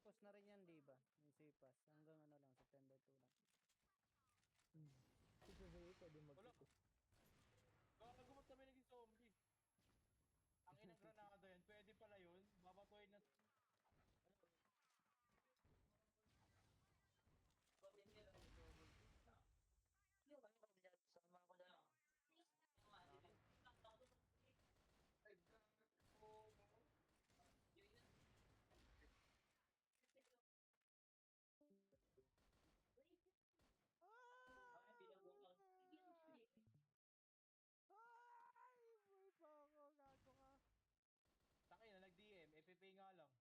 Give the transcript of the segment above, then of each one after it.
Tapos na rin yan, di ba? Yung Sipas. Hanggang ano lang, September 2 lang. Ito sa'yo, pwede Wala. mag-ikot. Gagumot kami naging zombie. Ang inang granada yan, pwede pala yun. Babatoy na... Sama ko dyan. Ay, boy pa ako, gago ka. Takin na, nag-DM, FFA nga lang.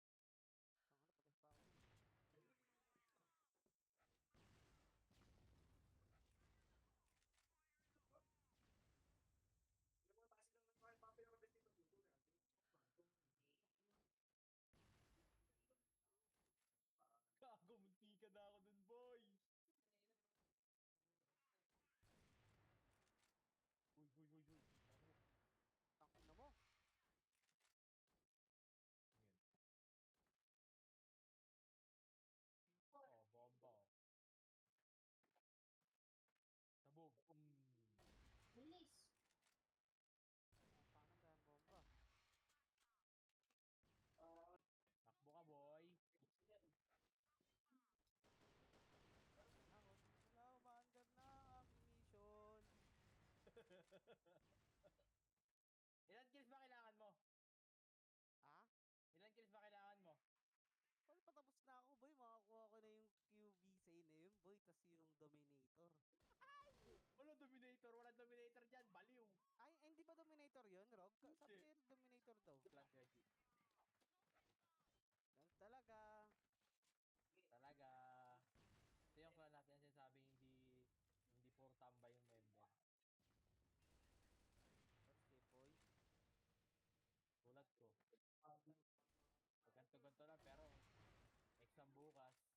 Tanga na, patay pa ako. Gago, munti ka na ako dun, boy. Uy, uy, uy, uy. Tangin na mo. Ayan. Oh, bomba. Sabog. Bilis. Paano ba yung bomba? Takbo ka, boy. Ako, wala, umaandar na ang aking mission. Ilan kills ba kailangan mo? Ha? Ilan kills ba kailangan mo? Well, patapos na ako, boy. Makakuha ko na yung QB say na yun, boy. Tas yung Dominator. Walang dominator, walang dominator dyan, baliw. Ay, hindi ba Dominator yun, Rog? Sabi Hindi. ko Dominator daw. Lang, Reggie. Yan talaga. Talaga. Ito yung clan natin sinasabing hindi puro tambay yung member. Okay, boy. Tulad ko. Ganto-ganto lang pero exam bukas.